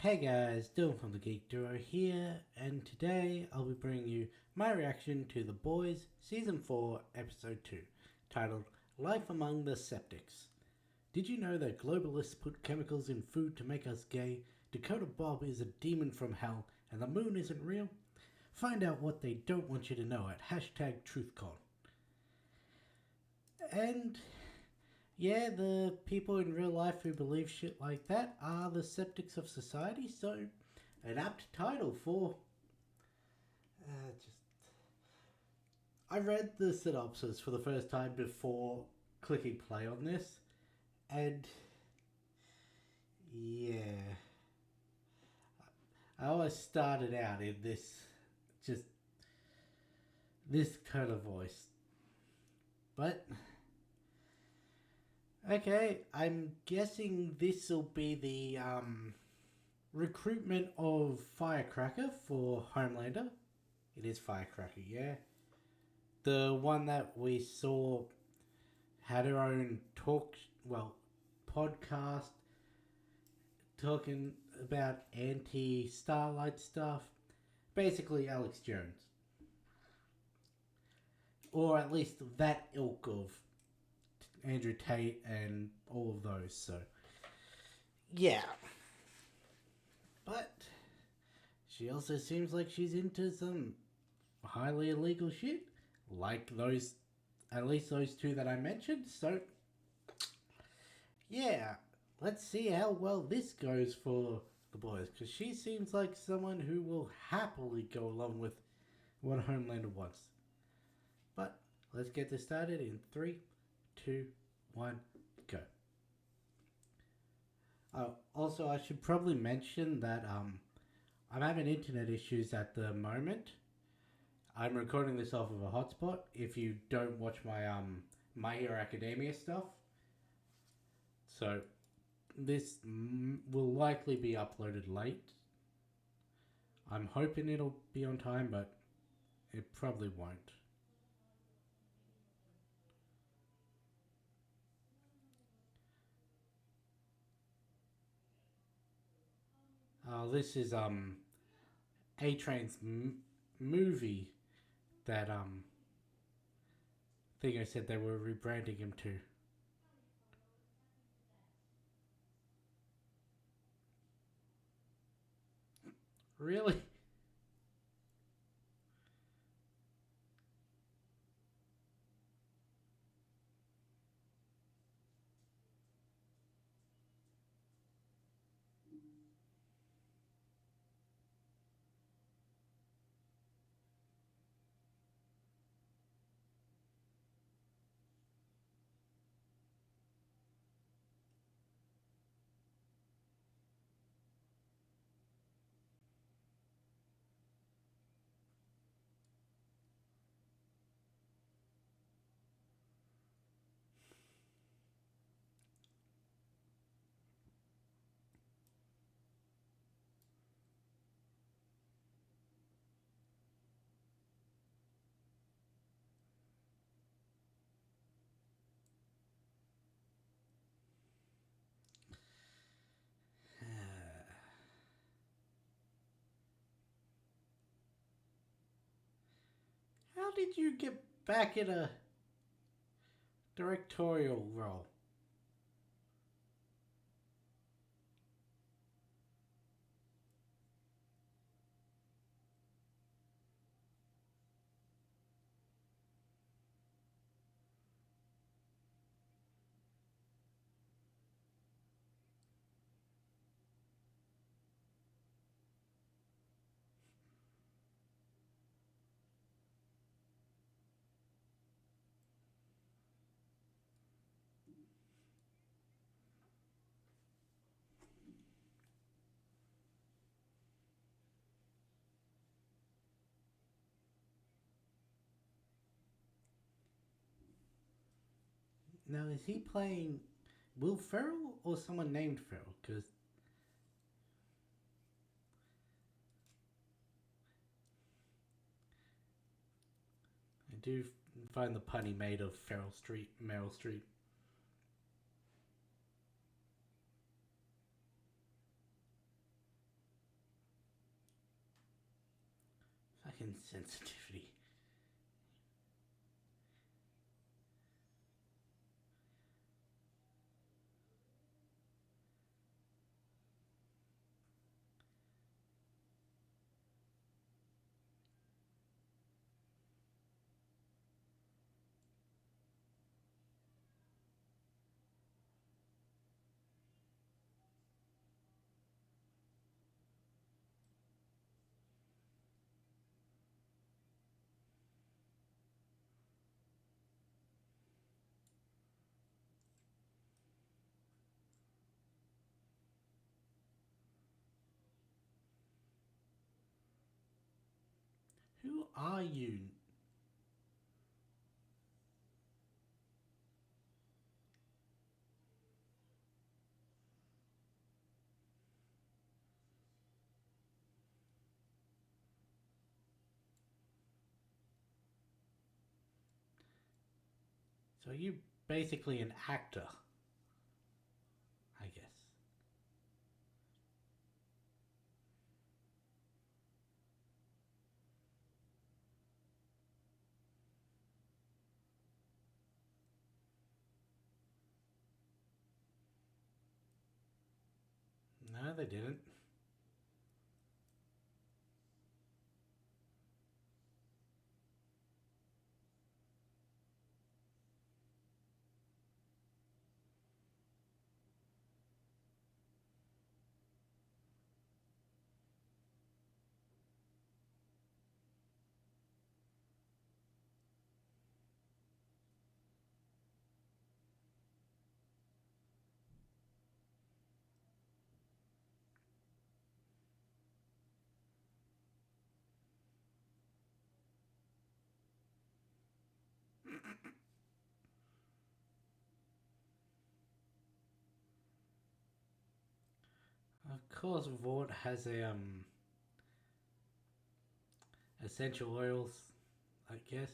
Hey guys, Dylan from the Geek Duo here, and today I'll be bringing you my reaction to The Boys Season 4, Episode 2, titled Life Among the Septics. Did you know that globalists put chemicals in food to make us gay? Dakota Bob is a demon from hell, and the moon isn't real? Find out what they don't want you to know at hashtag TruthCon. And yeah, the people in real life who believe shit like that are the septics of society, so an apt title for. I read the synopsis for the first time before clicking play on this, and yeah, I always started out in just this kind of voice. But okay, I'm guessing this will be the recruitment of Firecracker for Homelander. It is Firecracker, yeah. The one that we saw had her own podcast talking about anti-Starlight stuff. Basically, Alex Jones. Or at least that ilk of Andrew Tate and all of those, so. Yeah. But she also seems like she's into some highly illegal shit. Like those, at least those two that I mentioned. So, yeah. Let's see how well this goes for the boys. Because she seems like someone who will happily go along with what Homelander wants. But let's get this started in 3, 2, 1, go. Also, I should probably mention that I'm having internet issues at the moment. I'm recording this off of a hotspot. If you don't watch my My Hero Academia stuff, so this will likely be uploaded late. I'm hoping it'll be on time, but it probably won't. This is A-Train's movie that thing I said they were rebranding him to. Really? How did you get back in a directorial role? Now, is he playing Will Ferrell or someone named Ferrell? Because I do find the pun he made of Meryl Streep. Fucking sensitivity. Who are you? So are you basically an actor, I guess. No, they didn't. Of course, Vought has a essential oils, I guess.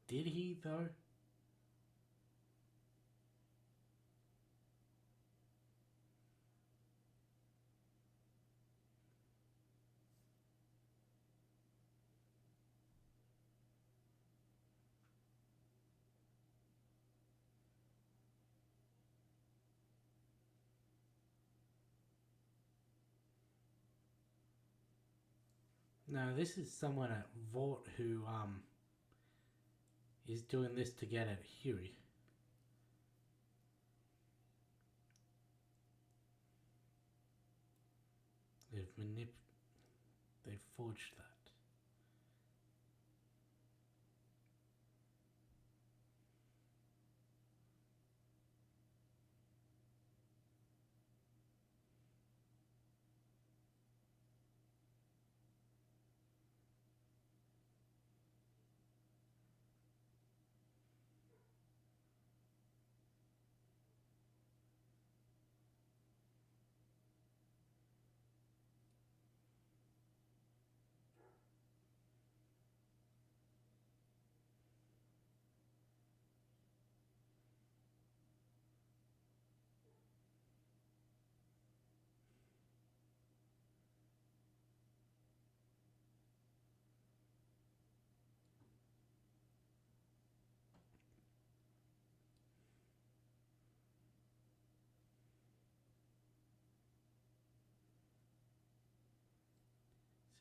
Did he though? No, this is someone at Vought who is doing this to get at Huey. They've they've forged that.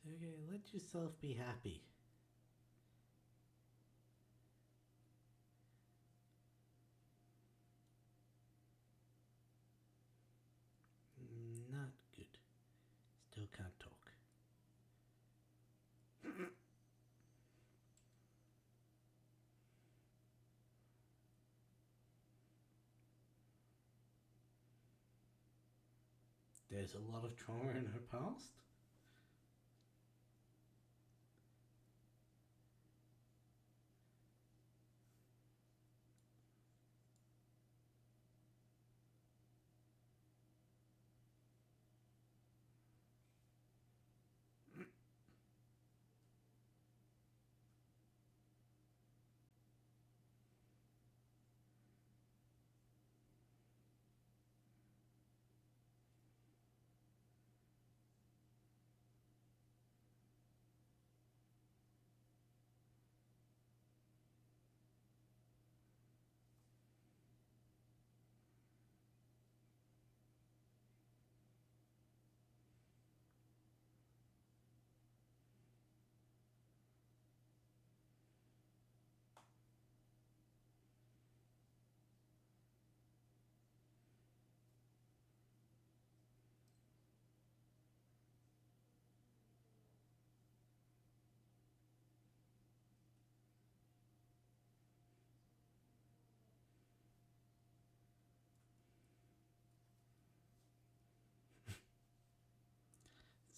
So okay, let yourself be happy. Not good. Still can't talk. There's a lot of trauma in her past.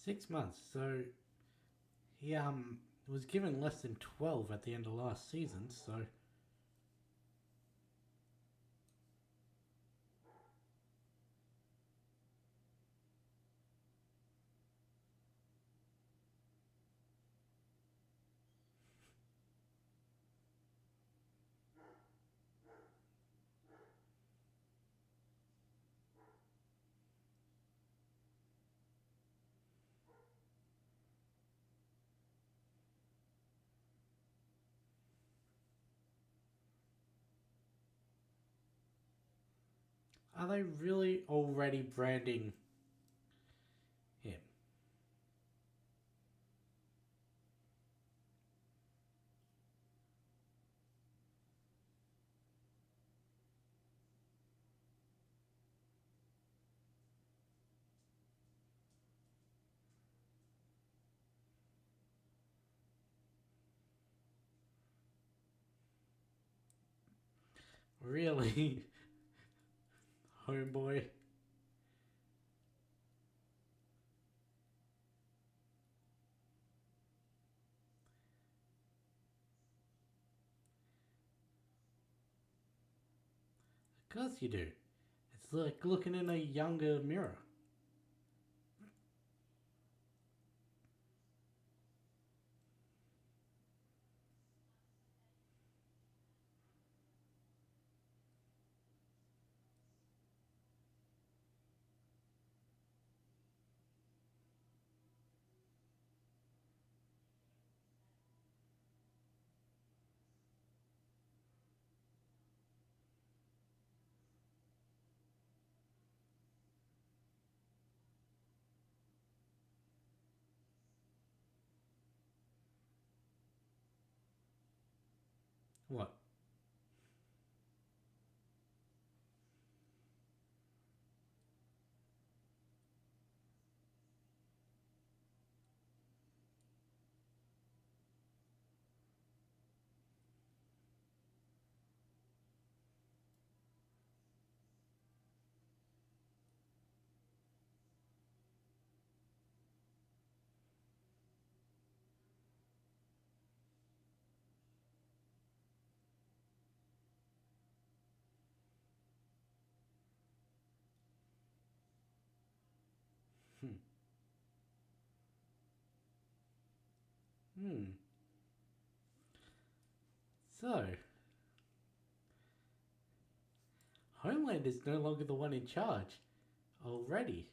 6 months. So he was given less than 12 at the end of last season. So are they really already branding him? Really, homeboy? Of course you do. It's like looking in a younger mirror. What? Hmm. Hmm. So, Homeland is no longer the one in charge already.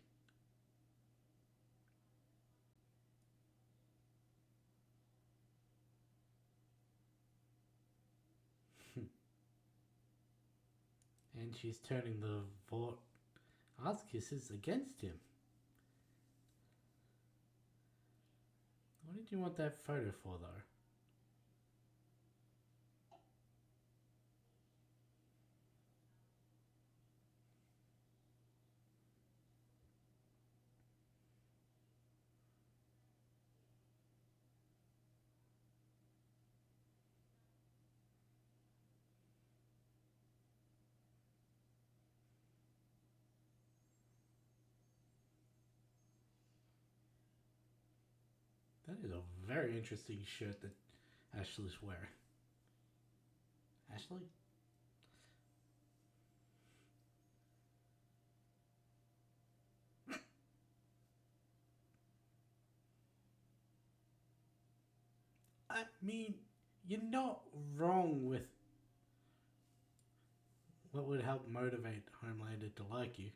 And she's turning the Vought ass kisses against him. What did you want that photo for, though? That is a very interesting shirt that Ashley's wearing. Ashley? I mean, you're not wrong with what would help motivate Homelander to like you.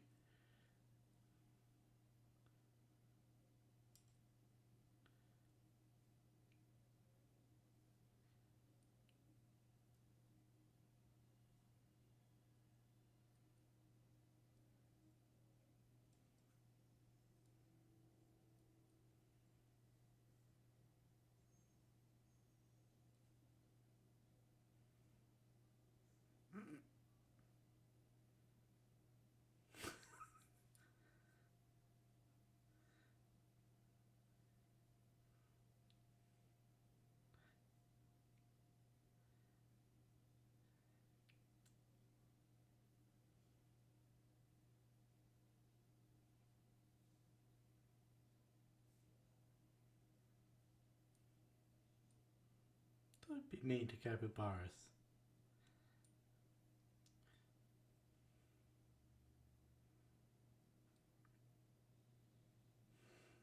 Don't be mean to capybaras.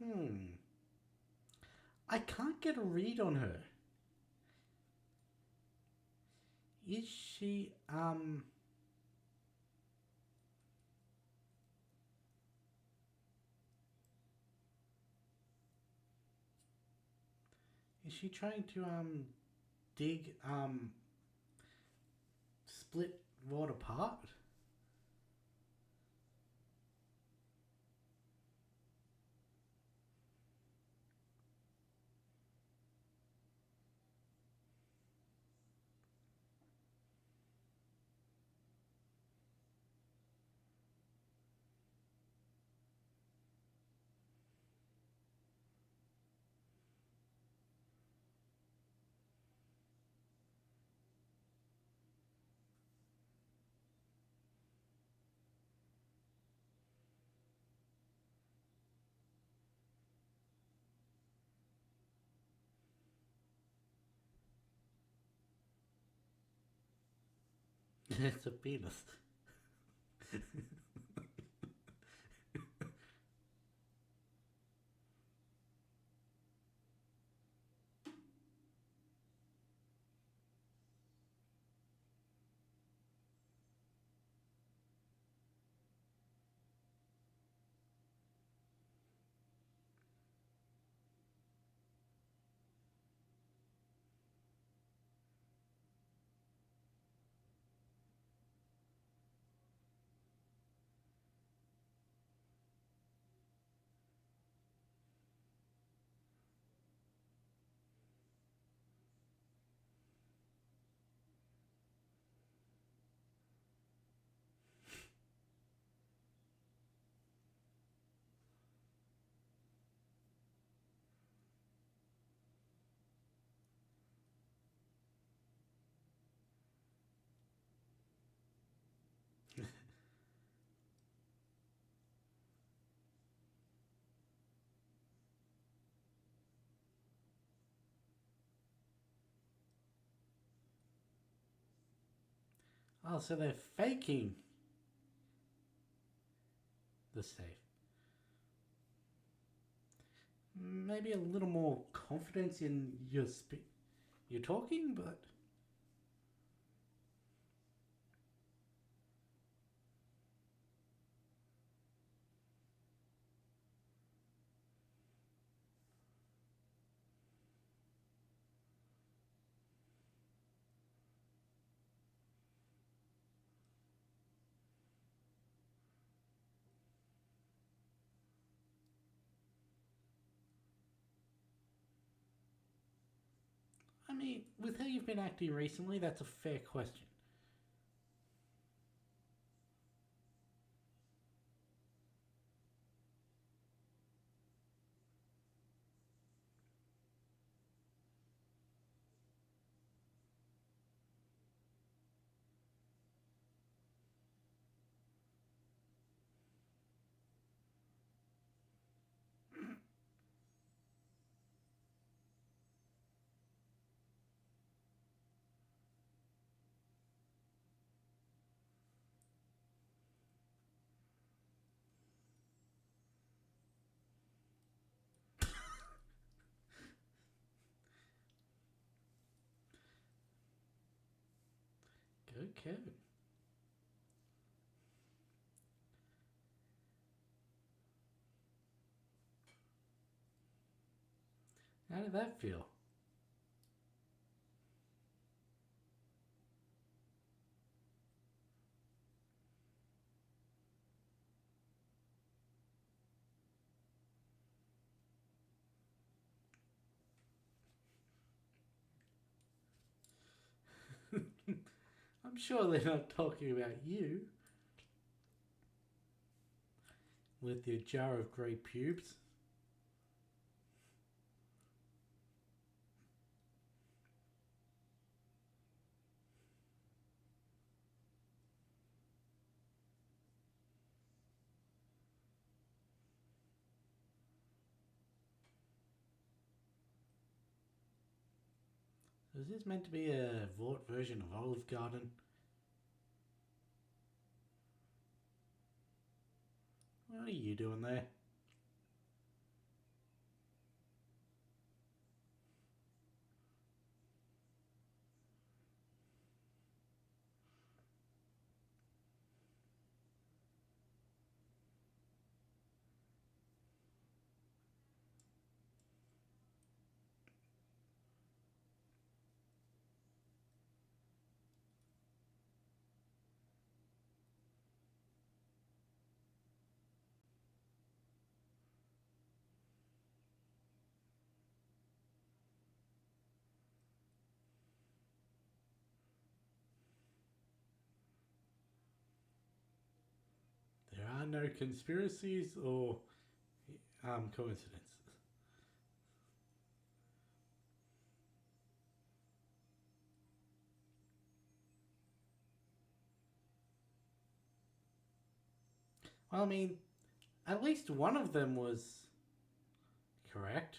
Hmm. I can't get a read on her. Is she trying to dig split Vought apart? It's a penis. Oh, so they're faking the safe. Maybe a little more confidence in your talking, but I mean, with how you've been acting recently, that's a fair question. Okay. How did that feel? I'm sure they're not talking about you with your jar of grey pubes. Is this meant to be a Vought version of Olive Garden? What are you doing there? There are no conspiracies or coincidences. Well, I mean, at least one of them was correct.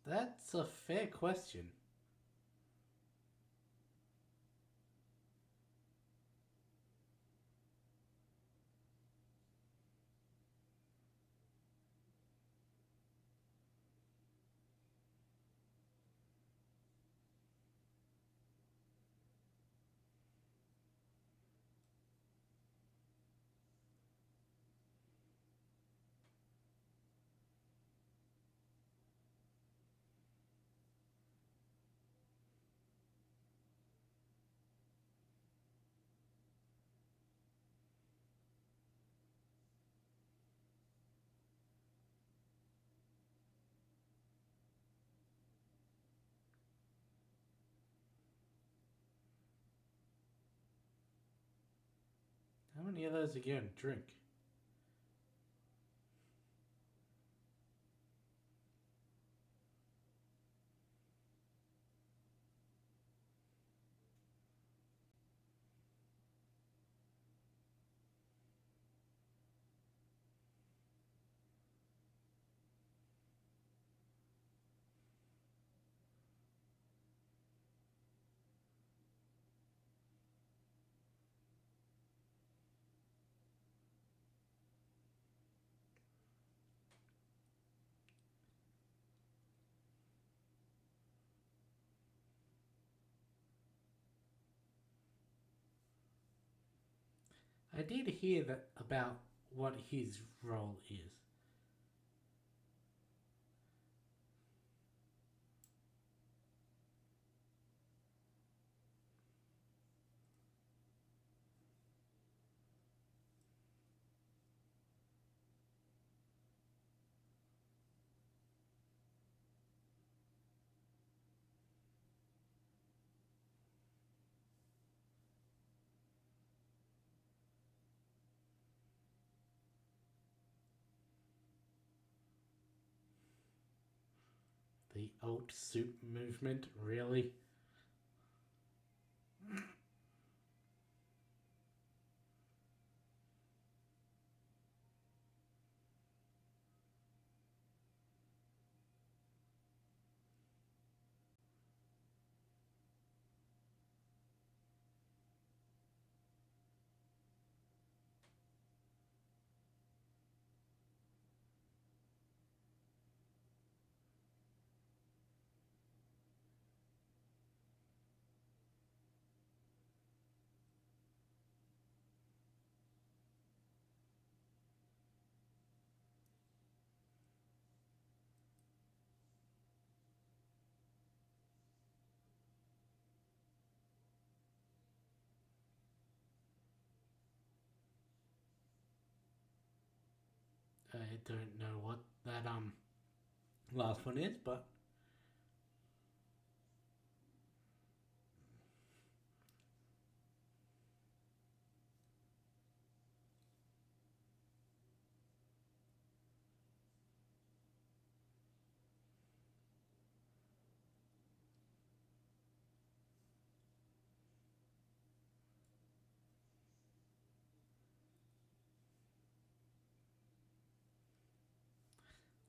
That's a fair question. How many of those are you going to drink? I did hear that about what his role is. The alt soup movement, really? I don't know what that last one is, but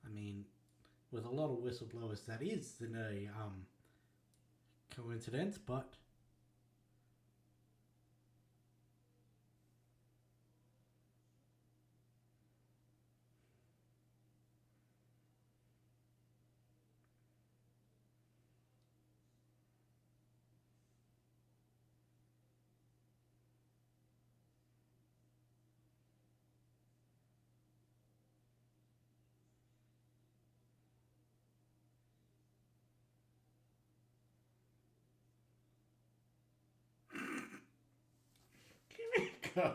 I mean, with a lot of whistleblowers, that is a coincidence, but go.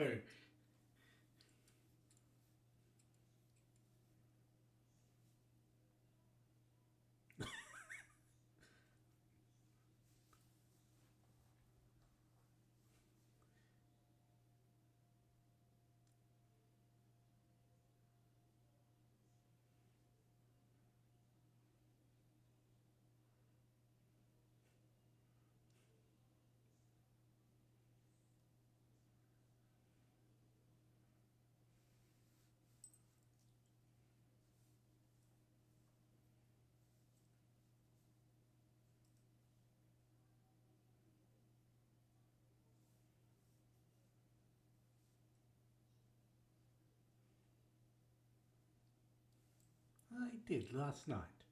I did last night.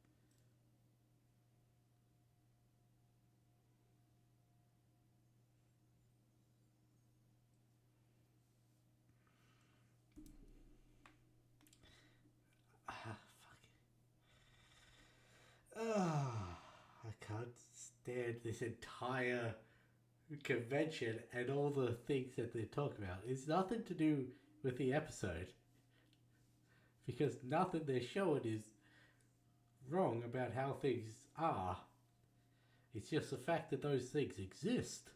Ah, fuck. I can't stand this entire convention and all the things that they talk about. It's nothing to do with the episode because nothing they're showing is wrong about how things are. It's just the fact that those things exist.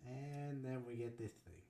And then we get this thing.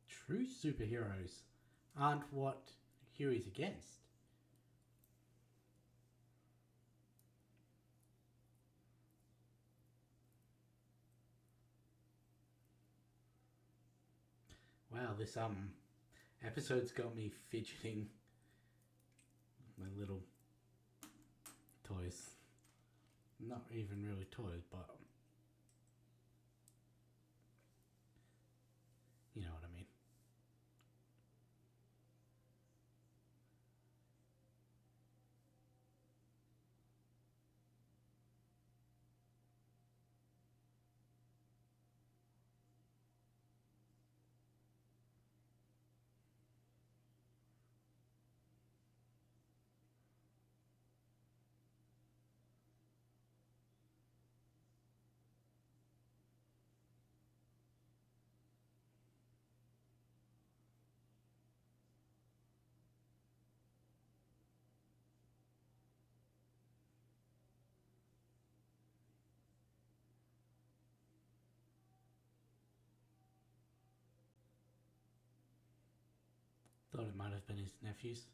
True superheroes aren't what Huey's against. Wow, this episode's got me fidgeting my little toys. Not even really toys, but you know what I mean. Thought it might have been his nephews.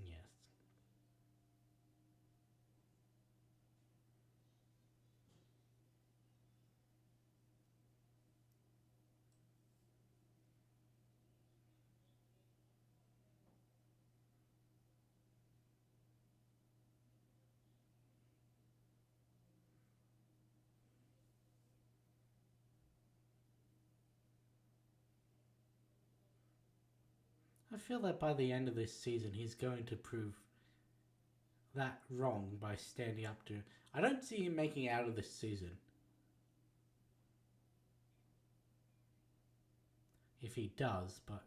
Yes. I feel that by the end of this season, he's going to prove that wrong by standing up to. I don't see him making out of this season. If he does, but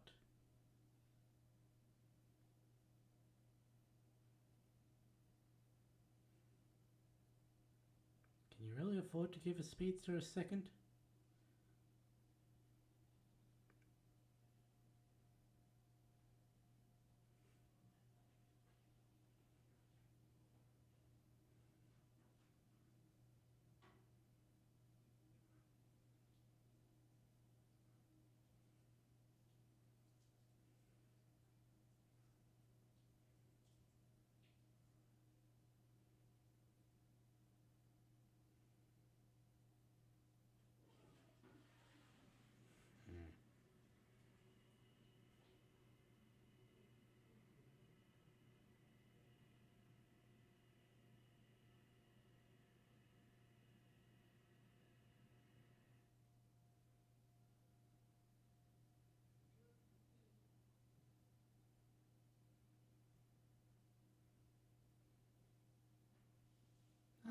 can you really afford to give a speedster a second?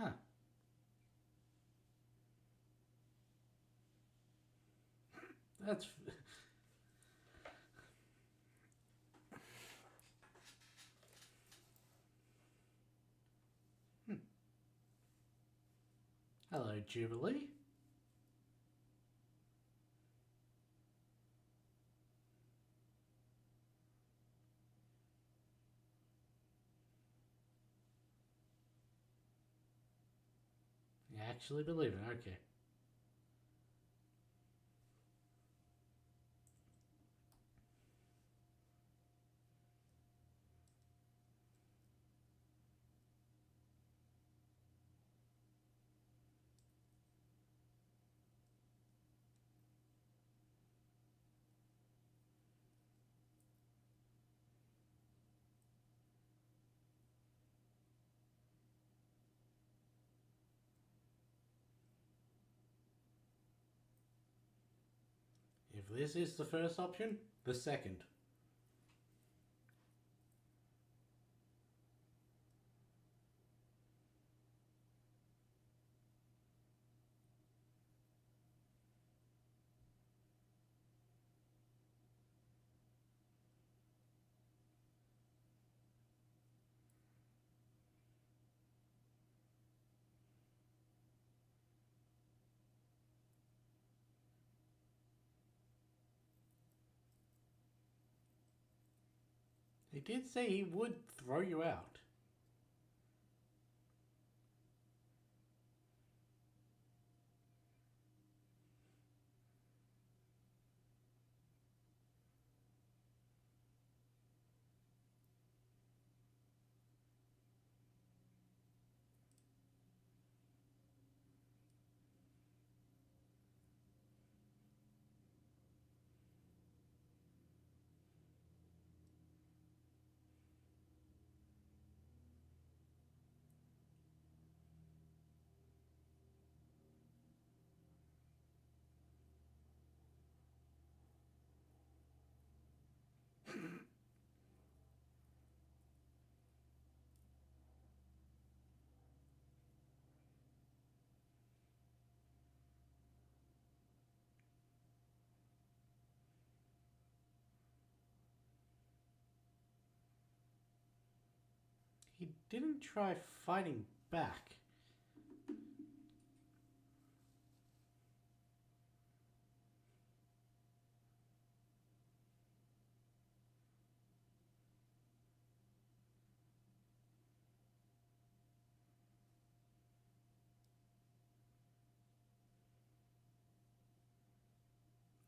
Ah, that's. Hello, Jubilee. You actually believe it? Okay. If this is the first option, the second. He did say he would throw you out. didn't try fighting back.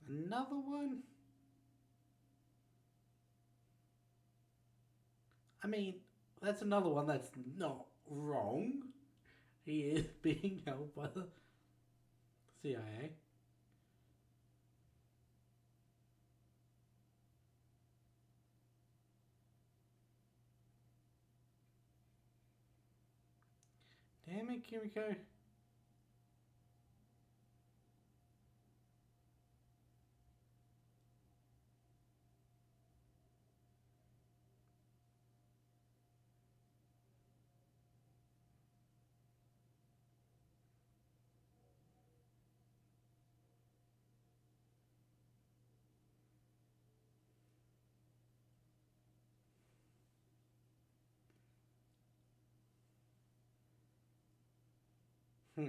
Another one? I mean, that's another one that's not wrong. He is being held by the CIA. Damn it, Kimiko. Hmm.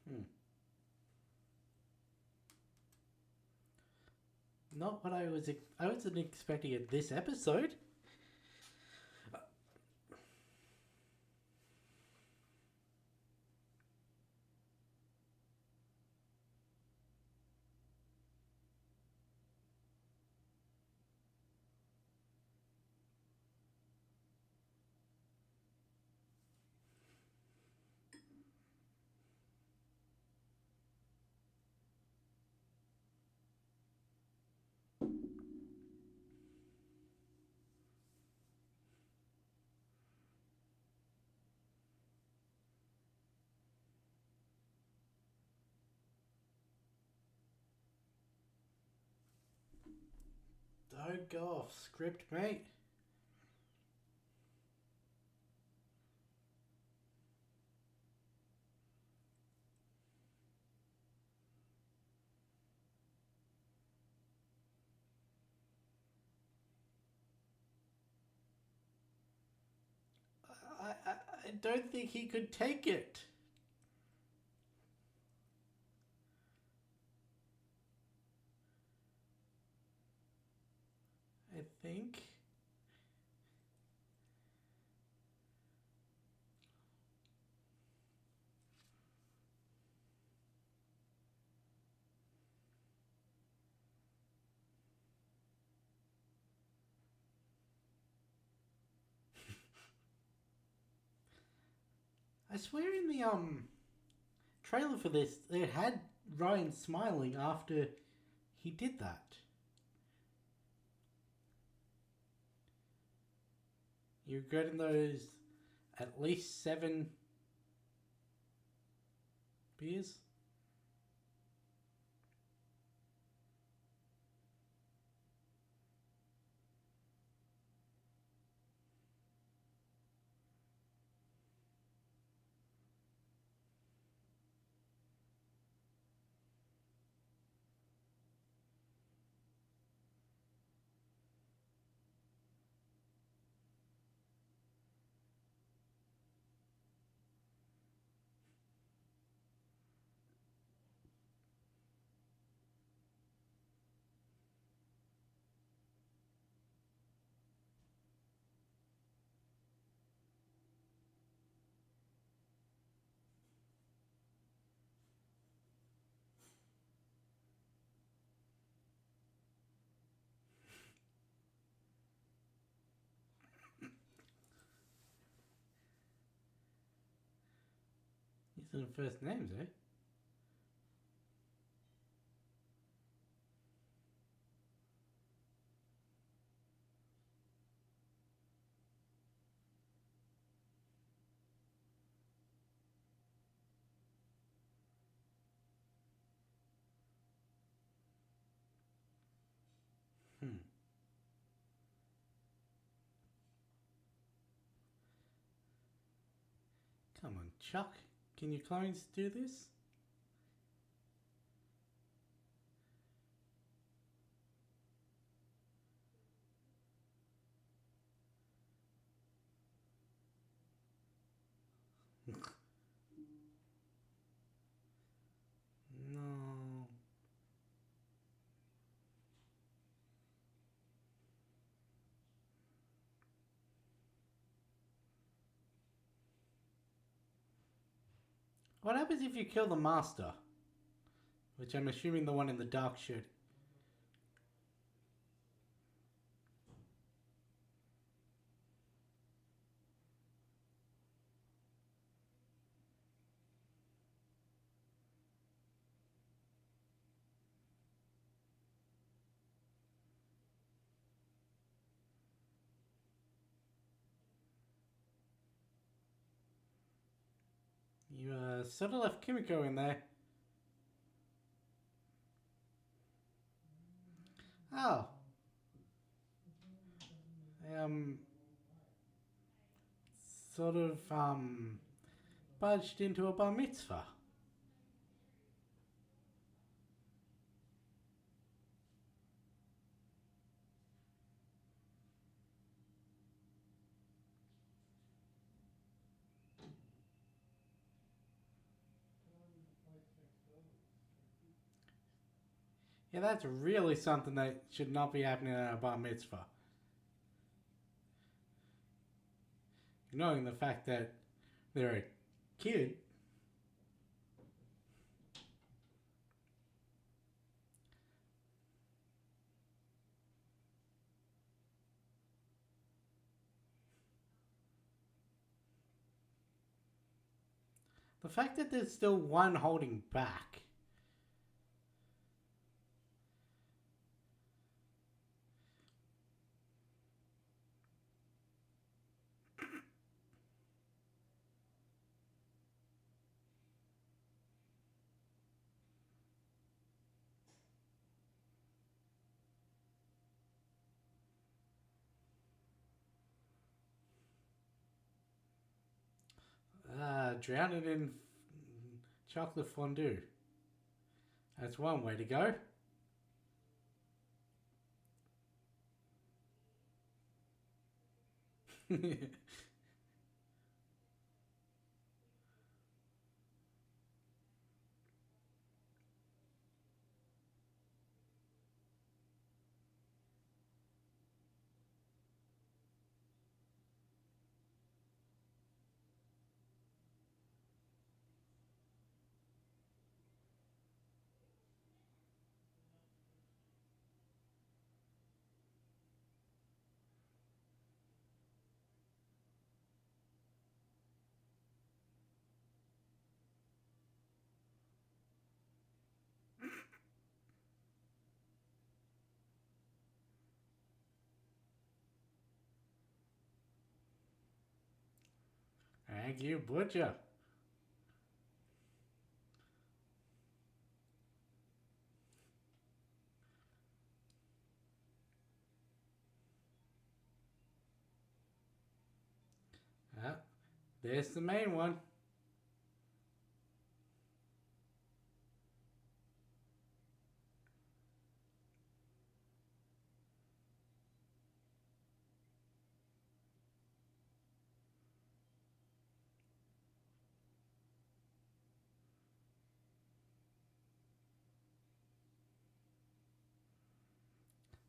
Hmm. Not what I was. I wasn't expecting it this episode. Don't go off script, mate. I don't think he could take it. I think. I swear in the trailer for this, it had Ryan smiling after he did that. You're getting those at least 7 beers. Some first names, eh? Hmm. Come on, Chuck. Can your clones do this? No. What happens if you kill the master? Which I'm assuming the one in the dark should. You sort of left Kimiko in there. Oh. Um. Sort of budged into a bar mitzvah. Yeah, that's really something that should not be happening at a bar mitzvah. Knowing the fact that they're a kid. The fact that there's still one holding back. Drown it in chocolate fondue. That's one way to go. Thank you, Butcher. Ah, there's the main one.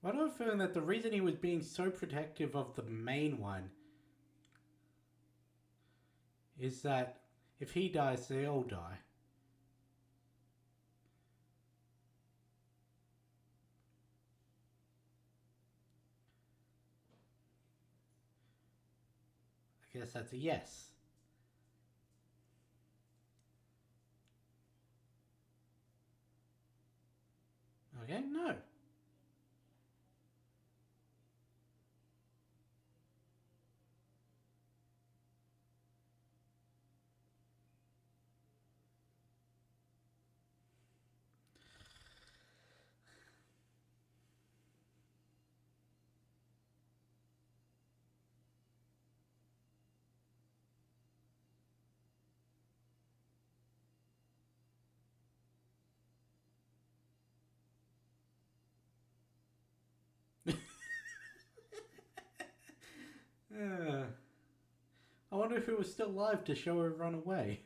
Why do I feel that the reason he was being so protective of the main one is that if he dies, they all die. I guess that's a yes. Okay, no. Uh, I wonder if it was still live to show her run away.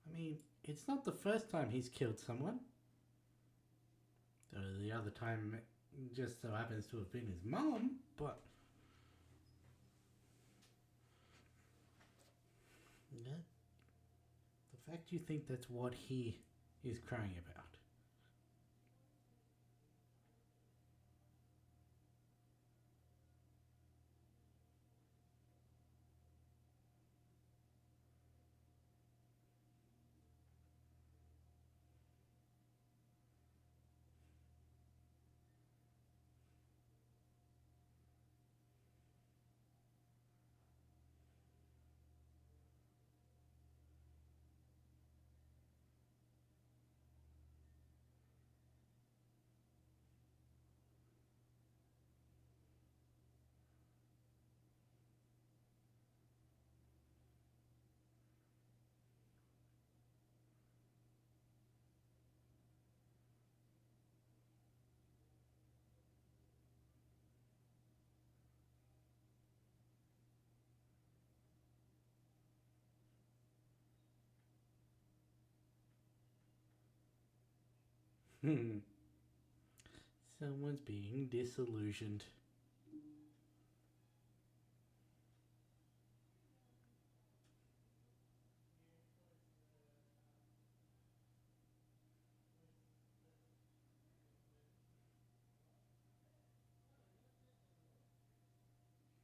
I mean, it's not the first time he's killed someone. The other time just so happens to have been his mom, but yeah, the fact you think that's what he is crying about. Someone's being disillusioned.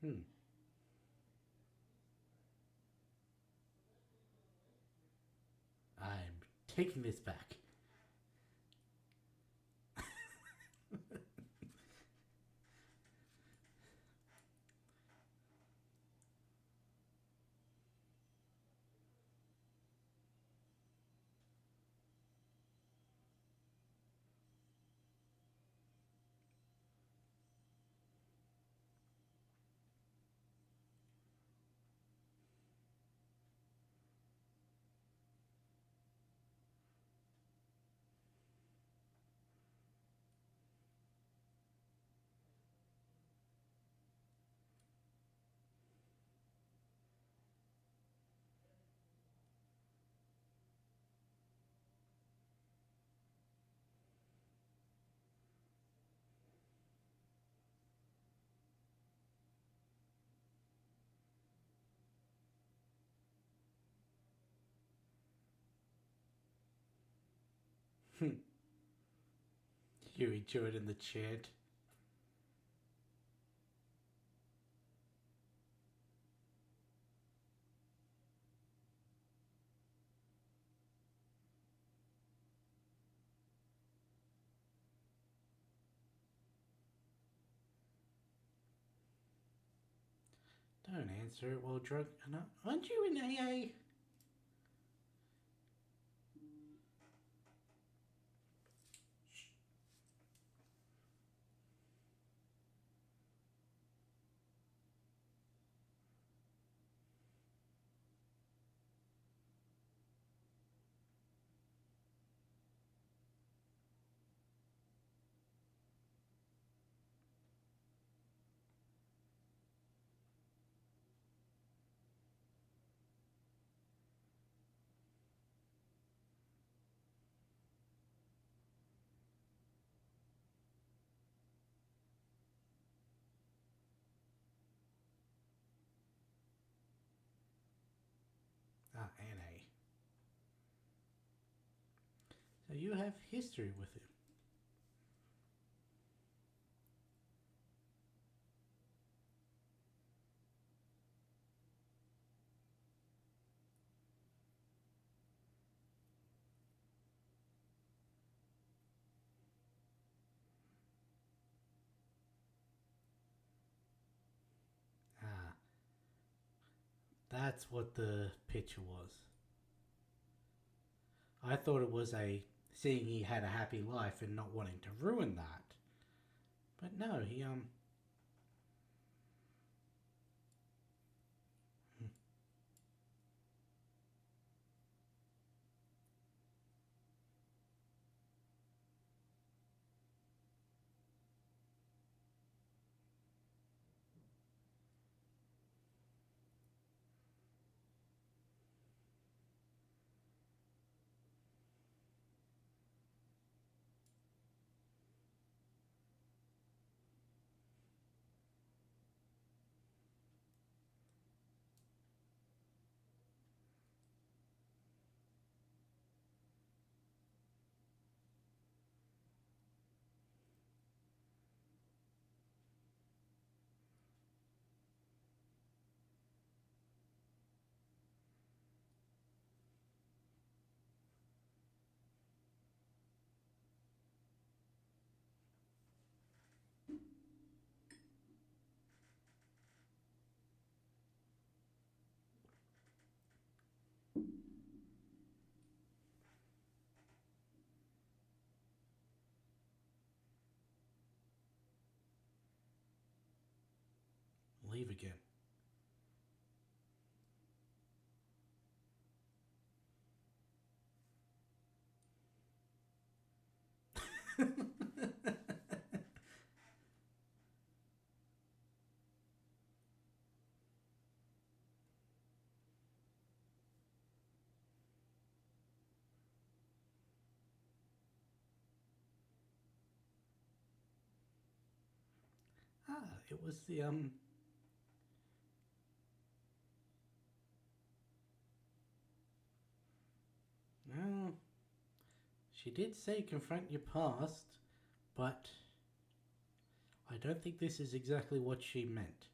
Hmm. I'm taking this back. You enjoyed in the chat. Don't answer it while drunk. Aren't you in AA? you have history with him. Ah, that's what the picture was. I thought it was a seeing he had a happy life and not wanting to ruin that. But no, he leave again. It was the Well, she did say confront your past, but I don't think this is exactly what she meant.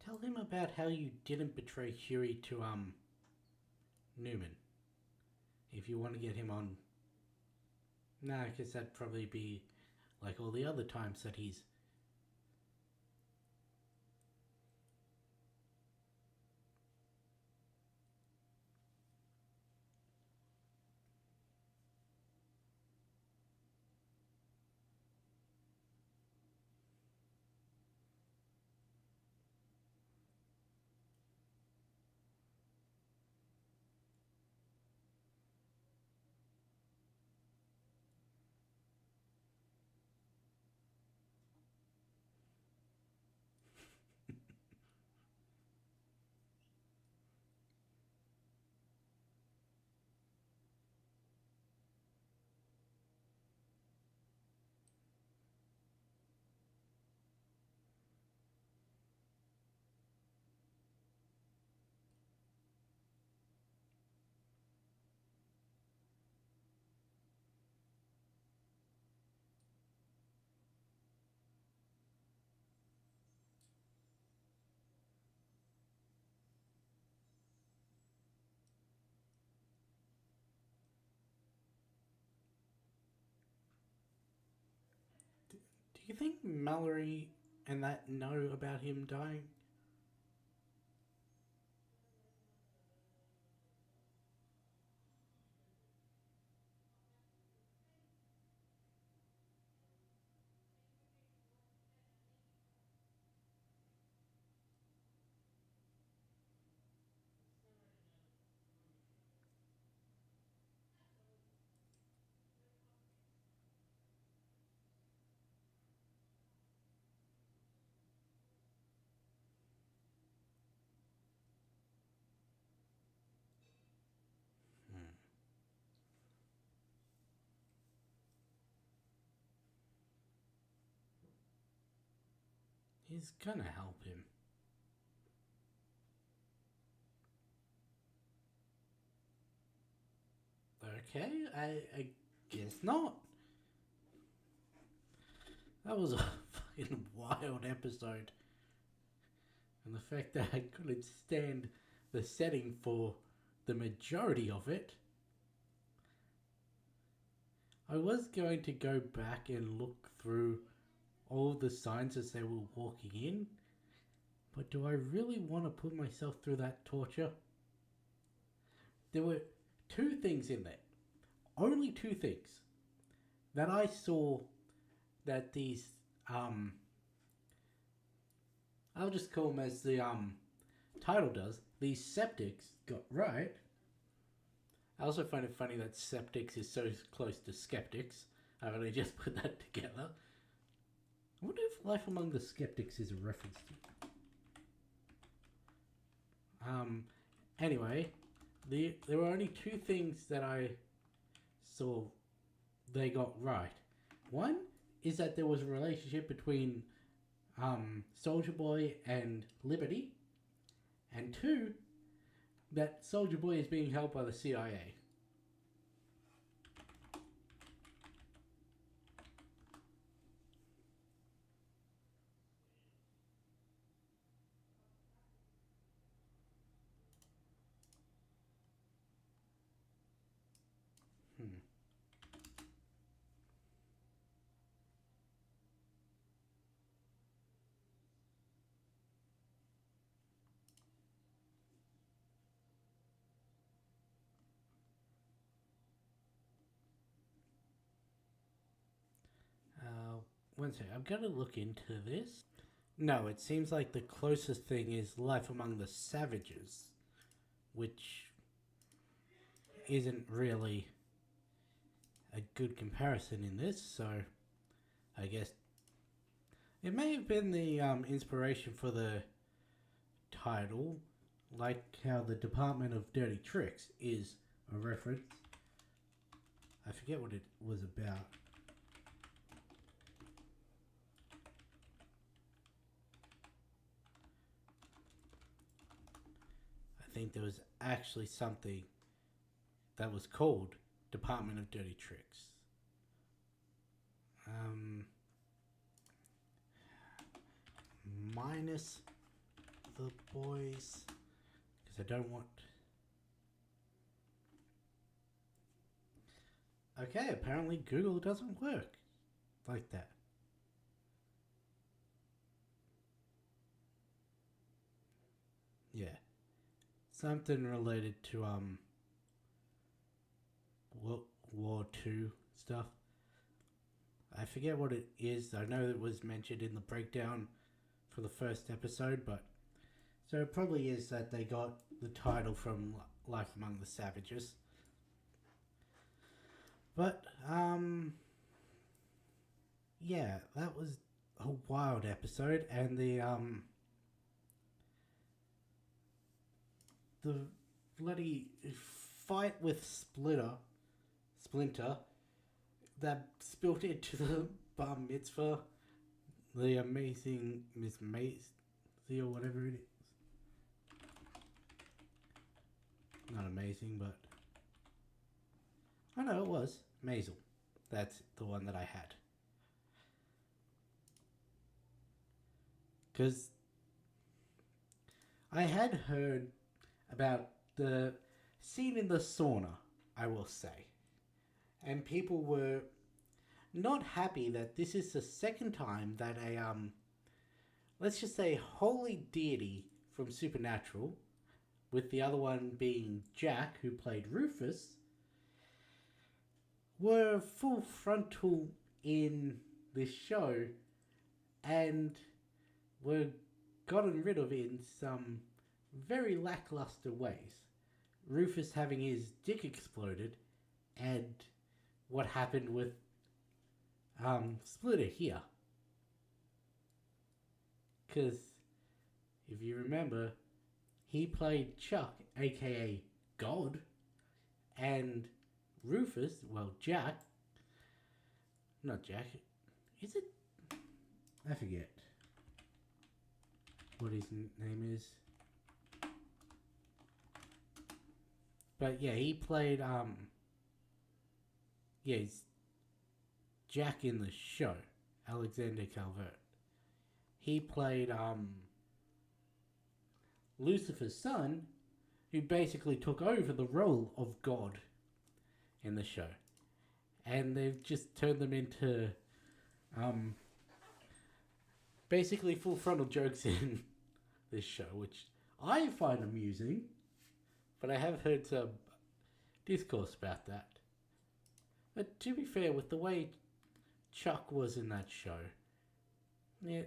Tell him about how you didn't betray Huey to Newman. If you want to get him on, nah, I guess that'd probably be like all the other times that he's. Do you think Mallory and that know about him dying? He's gonna help him. Okay, I guess not. That was a fucking wild episode. And the fact that I couldn't stand the setting for the majority of it. I was going to go back and look through all the signs as they were walking in, but do I really want to put myself through that torture? There were two things in there, only two things, that I saw that these, I'll just call them as the title does, these septics got right. I also find it funny that septics is so close to skeptics. I've only just put that together. I wonder if Life Among the Skeptics is a reference to. Anyway, there were only two things that I saw they got right. One is that there was a relationship between Soldier Boy and Liberty, and two, that Soldier Boy is being held by the CIA. One second, I'm gonna look into this. No, it seems like the closest thing is Life Among the Savages, which isn't really a good comparison in this, so I guess it may have been the inspiration for the title, like how the Department of Dirty Tricks is a reference. I forget what it was about. I think there was actually something that was called Department of Dirty Tricks. Minus the boys, because I don't want. Okay, apparently Google doesn't work like that. Yeah, something related to World War II stuff. I forget what it is. I know it was mentioned in the breakdown for the first episode, but so it probably is that they got the title from Life Among the Savages. But yeah, that was a wild episode, and the bloody fight with Splinter that spilled into the bar mitzvah, the amazing Miss Maisie or whatever it is. Not amazing, but I know it was Maisel. That's the one that I had. Because I had heard about the scene in the sauna, I will say. And people were not happy that this is the second time that a, let's just say, holy deity from Supernatural, with the other one being Jack, who played Rufus, were full frontal in this show and were gotten rid of in some very lackluster ways. Rufus having his dick exploded, and what happened with Splitter here. Because if you remember, he played Chuck, aka God, and Rufus, well, Jack, not Jack, is it? I forget. what his name is. But yeah, he played yeah, he's Jack in the show, Alexander Calvert. He played Lucifer's son, who basically took over the role of God in the show. And they've just turned them into um, basically full frontal jokes in this show, which I find amusing, but I have heard some discourse about that. But to be fair, with the way Chuck was in that show, yeah,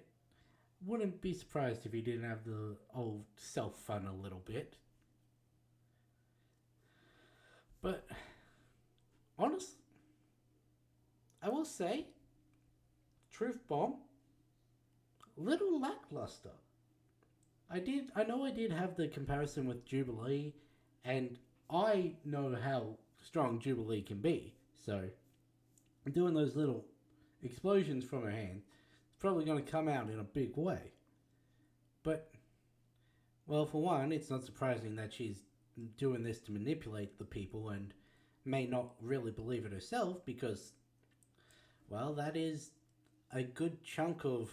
wouldn't be surprised if he didn't have the old self fun a little bit. But honestly, I will say, Truth Bomb, little lackluster. I know I did have the comparison with Jubilee, and I know how strong Jubilee can be. So, doing those little explosions from her hand is probably going to come out in a big way. But, well, for one, it's not surprising that she's doing this to manipulate the people and may not really believe it herself because, well, that is a good chunk of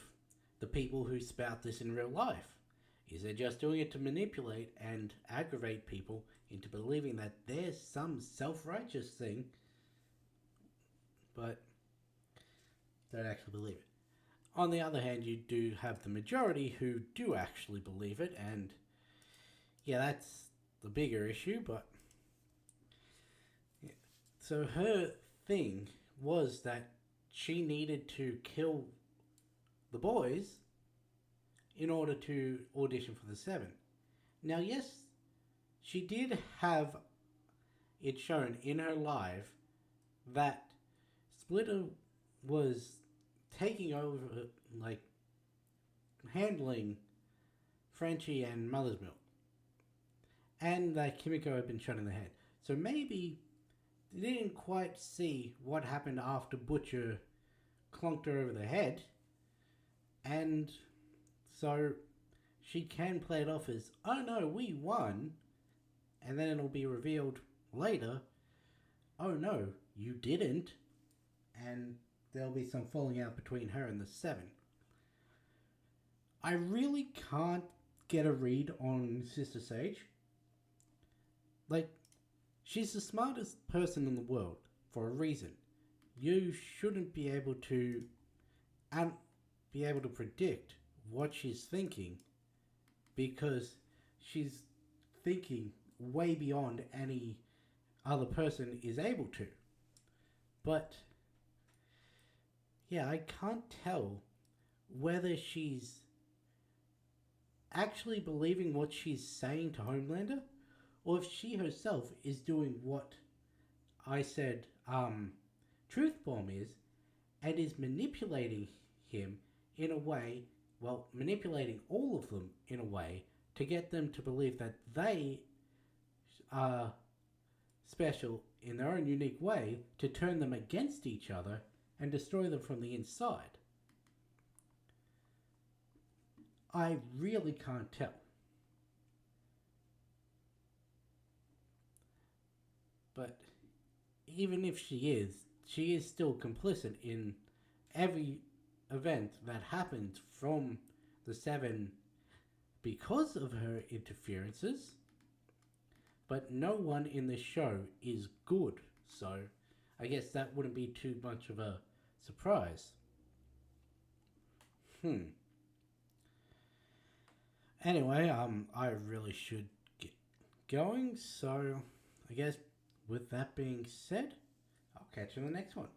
the people who spout this in real life. Is they're just doing it to manipulate and aggravate people into believing that there's some self-righteous thing, but don't actually believe it. On the other hand, you do have the majority who do actually believe it, and yeah, that's the bigger issue, but yeah. So her thing was that she needed to kill the boys in order to audition for the Seven. Now, yes, she did have it shown in her live that Splitter was taking over, like, handling Frenchie and Mother's Milk. And that Kimiko had been shot in the head. So maybe they didn't quite see what happened after Butcher clunked her over the head. And so she can play it off as, oh no, we won. And then it'll be revealed later, oh no, you didn't. And there'll be some falling out between her and the Seven. I really can't get a read on Sister Sage. Like, she's the smartest person in the world for a reason. You shouldn't be able to predict what she's thinking because she's thinking way beyond any other person is able to. But yeah, I can't tell whether she's actually believing what she's saying to Homelander or if she herself is doing what I said Truth Bomb is and is manipulating him in a way, well, manipulating all of them in a way to get them to believe that they are special in their own unique way to turn them against each other and destroy them from the inside. I really can't tell. But even if she is still complicit in every event that happened from the Seven because of her interferences. But no one in this show is good, so I guess that wouldn't be too much of a surprise. Anyway, I really should get going, so I guess with that being said, I'll catch you in the next one.